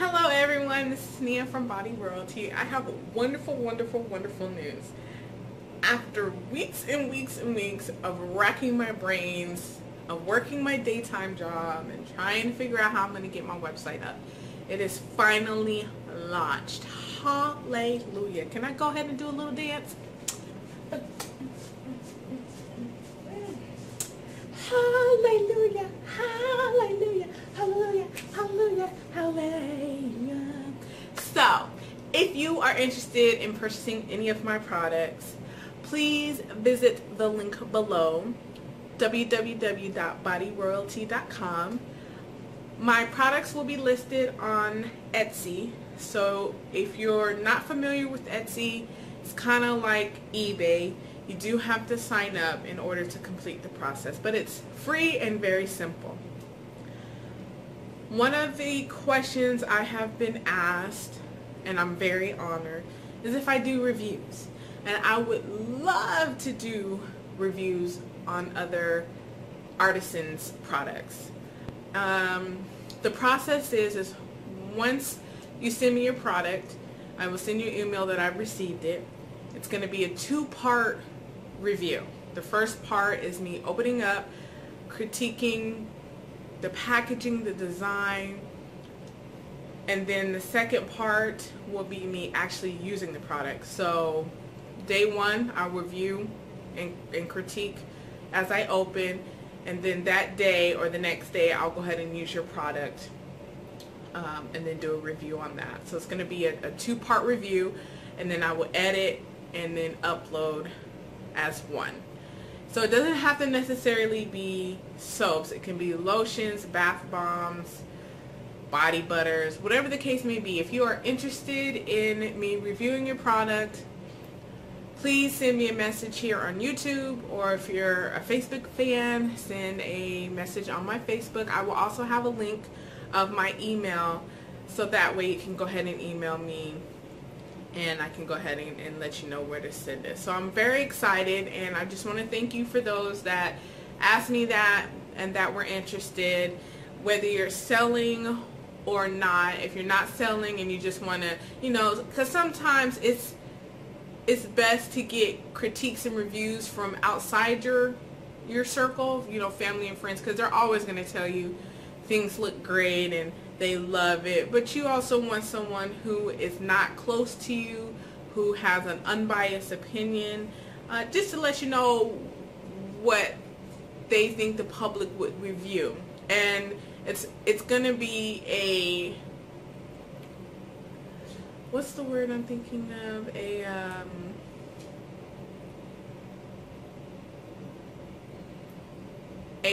Hello everyone, this is Nia from Body Royalty. I have wonderful news. After weeks and weeks and weeks of racking my brains, of working my daytime job and trying to figure out how I'm going to get my website up, it is finally launched. Hallelujah. Can I go ahead and do a little dance? Hallelujah, hallelujah, hallelujah, hallelujah, hallelujah. So, if you are interested in purchasing any of my products, please visit the link below, www.bodyroyalty.com. My products will be listed on Etsy. So, if you're not familiar with Etsy, it's kind of like eBay. You do have to sign up in order to complete the process, but it's free and very simple. One of the questions I have been asked, and I'm very honored, is if I do reviews. And I would love to do reviews on other artisans' products. The process is once you send me your product, I will send you an email that I've received it. It's going to be a two-part review. The first part is me opening up, critiquing the packaging, the design, and then the second part will be me actually using the product. So day one, I'll review and critique as I open, and then that day or the next day I'll go ahead and use your product and then do a review on that. So it's going to be a two-part review, and then I will edit and then upload as one. So it doesn't have to necessarily be soaps. It can be lotions, bath bombs, body butters, whatever the case may be. If you are interested in me reviewing your product, please send me a message here on YouTube, or if you're a Facebook fan, send a message on my Facebook. I will also have a link of my email, so that way you can go ahead and email me and I can go ahead and let you know where to send it. So I'm very excited, and I just want to thank you for those that asked me that and that were interested, whether you're selling or not. If you're not selling and you just want to, because sometimes it's best to get critiques and reviews from outside your circle, family and friends, because they're always going to tell you things look great and they love it. But you also want someone who is not close to you, who has an unbiased opinion, just to let you know what they think the public would review. And it's gonna be a, what's the word I'm thinking of, a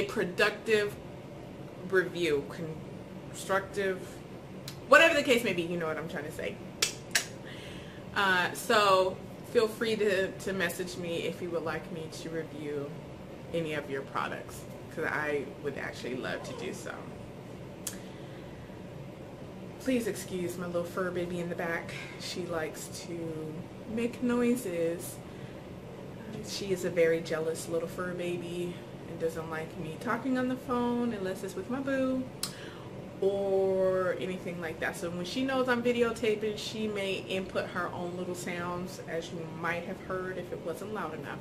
productive review, constructive, whatever the case may be, you know what I'm trying to say. So feel free to message me if you would like me to review any of your products, because I would actually love to do so. Please excuse my little fur baby in the back. She likes to make noises. She is a very jealous little fur baby and doesn't like me talking on the phone unless it's with my boo or anything like that. So when she knows I'm videotaping, she may input her own little sounds, as you might have heard if it wasn't loud enough.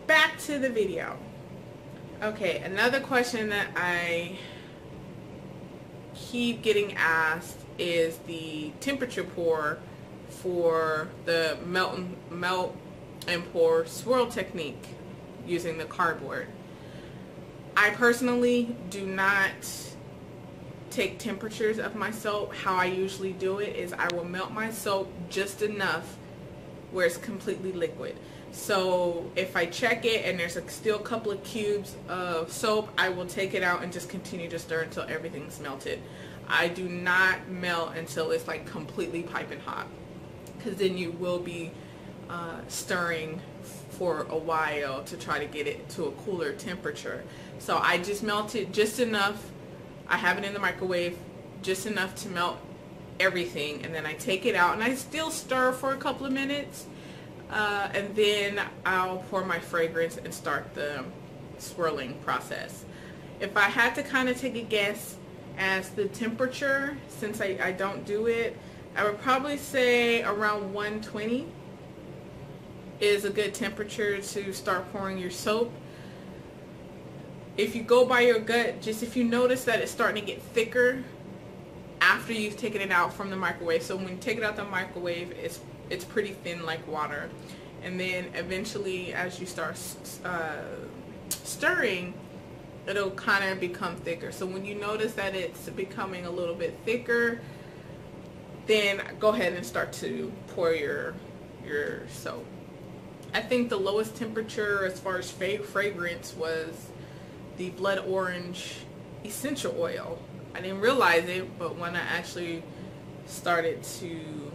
Back to the video. Okay, another question that I keep getting asked is the temperature pour for the melt and pour swirl technique using the cardboard. I personally do not take temperatures of my soap. How I usually do it is I will melt my soap just enough where it's completely liquid. So if I check it and there's still a couple of cubes of soap, I will take it out and just continue to stir until everything's melted. I do not melt until it's like completely piping hot, because then you will be stirring for a while to try to get it to a cooler temperature. So I just melt it just enough. I have it in the microwave just enough to melt everything, and then I take it out and I still stir for a couple of minutes, and then I'll pour my fragrance and start the swirling process. If I had to kind of take a guess, as the temperature, since I don't do it, I would probably say around 120 is a good temperature to start pouring your soap. If you go by your gut, just if you notice that it's starting to get thicker after you've taken it out from the microwave. So when you take it out the microwave, it's pretty thin like water. And then eventually as you start stirring, it'll kind of become thicker. So when you notice that it's becoming a little bit thicker, then go ahead and start to pour your soap. I think the lowest temperature as far as fragrance was the blood orange essential oil. I didn't realize it, but when I actually started to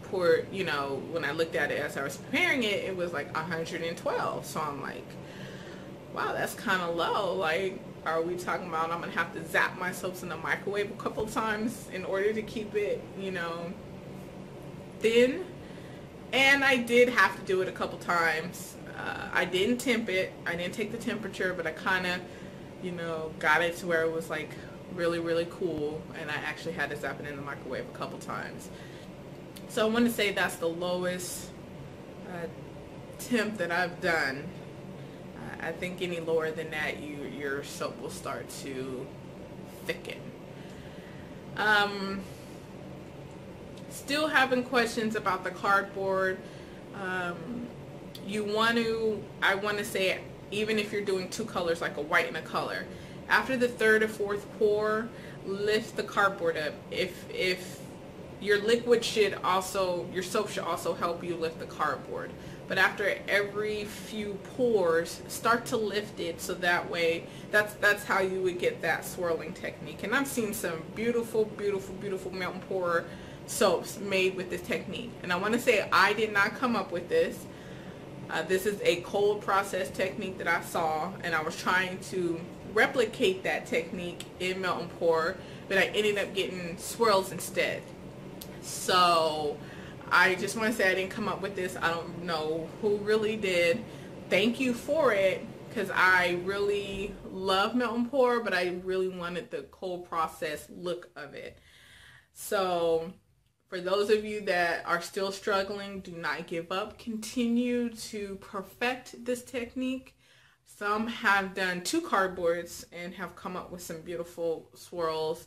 pour, you know, when I looked at it as I was preparing it, it was like 112. So I'm like, wow, that's kind of low. Like, are we talking about I'm gonna have to zap my soaps in the microwave a couple of times in order to keep it, you know, thin? And I did have to do it a couple times. I didn't temp it. I didn't take the temperature, but I kind of, you know, got it to where it was like really, really cool. And I actually had to zap it in the microwave a couple times. So I want to say that's the lowest temp that I've done. I think any lower than that, your soap will start to thicken. Still having questions about the cardboard. I want to say, even if you're doing two colors, like a white and a color, after the third or fourth pour, lift the cardboard up. If your liquid your soap should also help you lift the cardboard. But after every few pours, start to lift it, so that way, that's how you would get that swirling technique. And I've seen some beautiful, beautiful, beautiful melt and pour soaps made with this technique. And I want to say I did not come up with this. This is a cold process technique that I saw, and I was trying to replicate that technique in melt and pour, but I ended up getting swirls instead. So I just want to say I didn't come up with this. I don't know who really did. Thank you for it, because I really love melt and pour, but I really wanted the cold process look of it. So for those of you that are still struggling, do not give up. Continue to perfect this technique. Some have done 2 cardboards and have come up with some beautiful swirls.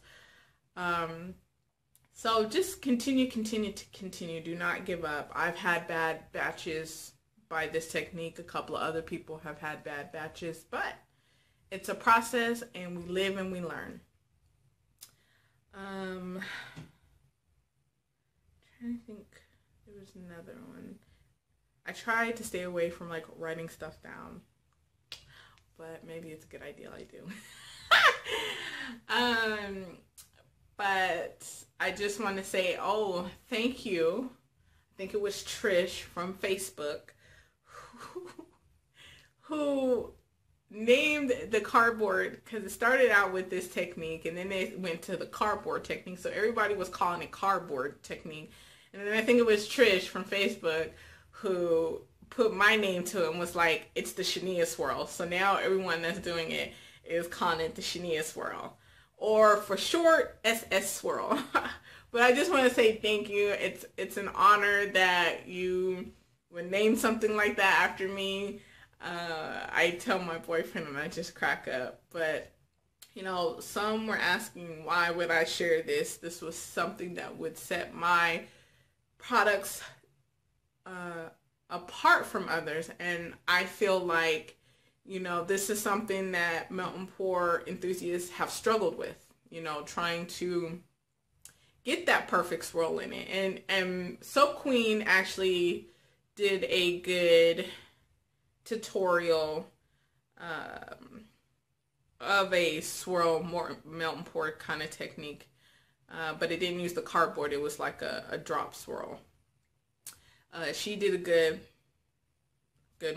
So just continue. Do not give up. I've had bad batches by this technique. A couple of other people have had bad batches, but it's a process, and we live and we learn. I think there was another one. I tried to stay away from like writing stuff down, but maybe it's a good idea I do. But I just want to say, thank you. I think it was Trish from Facebook who named the cardboard, because it started out with this technique and then they went to the cardboard technique. So everybody was calling it cardboard technique. And then I think it was Trish from Facebook who put my name to it and was like, it's the Shania swirl. So now everyone that's doing it is calling it the Shania swirl. Or for short, SS swirl. But I just want to say thank you. It's an honor that you would name something like that after me. I tell my boyfriend and I just crack up. But, you know, some were asking why would I share this. This was something that would set my products apart from others. And I feel like, you know, this is something that melt and pour enthusiasts have struggled with, you know, trying to get that perfect swirl in it. And Soap Queen actually did a good tutorial of a swirl, more melt and pour kind of technique, but it didn't use the cardboard. It was like a drop swirl. She did a good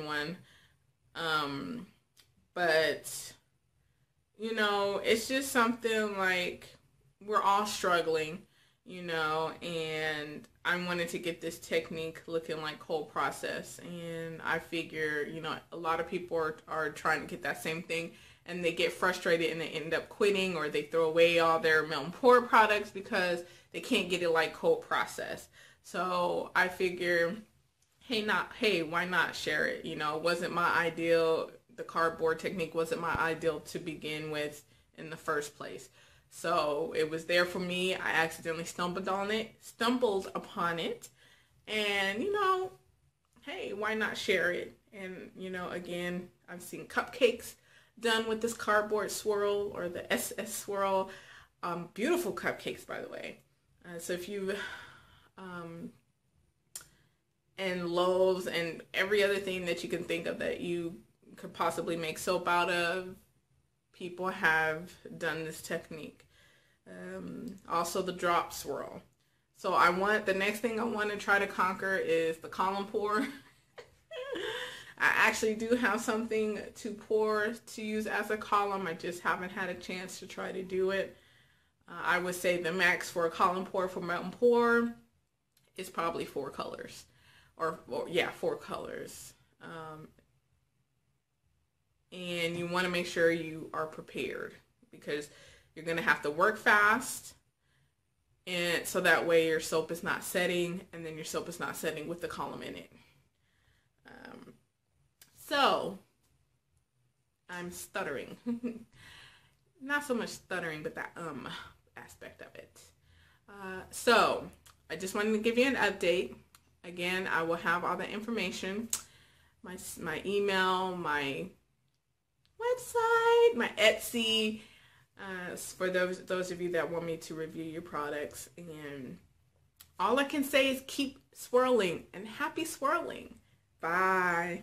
one. But, you know, it's just something like we're all struggling, you know, and I wanted to get this technique looking like cold process. And I figure, you know, a lot of people are trying to get that same thing. and they get frustrated and they end up quitting, or they throw away all their Melt and Pour products because they can't get it like cold processed. So I figure, hey, why not share it? You know, it wasn't my ideal. The cardboard technique wasn't my ideal to begin with in the first place. So it was there for me. I accidentally stumbled upon it. And, you know, hey, why not share it? And, you know, again, I've seen cupcakes done with this cardboard swirl, or the SS swirl. Beautiful cupcakes, by the way. So if you, and loaves and every other thing that you can think of that you could possibly make soap out of, people have done this technique. Also the drop swirl. So the next thing I want to try to conquer is the column pour. I actually do have something to pour to use as a column. I just haven't had a chance to try to do it. I would say the max for a column pour for Melt and Pour is probably 4 colors. Or yeah, 4 colors. And you want to make sure you are prepared, because you're going to have to work fast, and so that way your soap is not setting, and then your soap is not setting with the column in it. So I'm stuttering. Not so much stuttering, but that aspect of it. So I just wanted to give you an update. Again, I will have all the information, my email, my website, my Etsy, for those of you that want me to review your products. And all I can say is keep swirling, and happy swirling. Bye.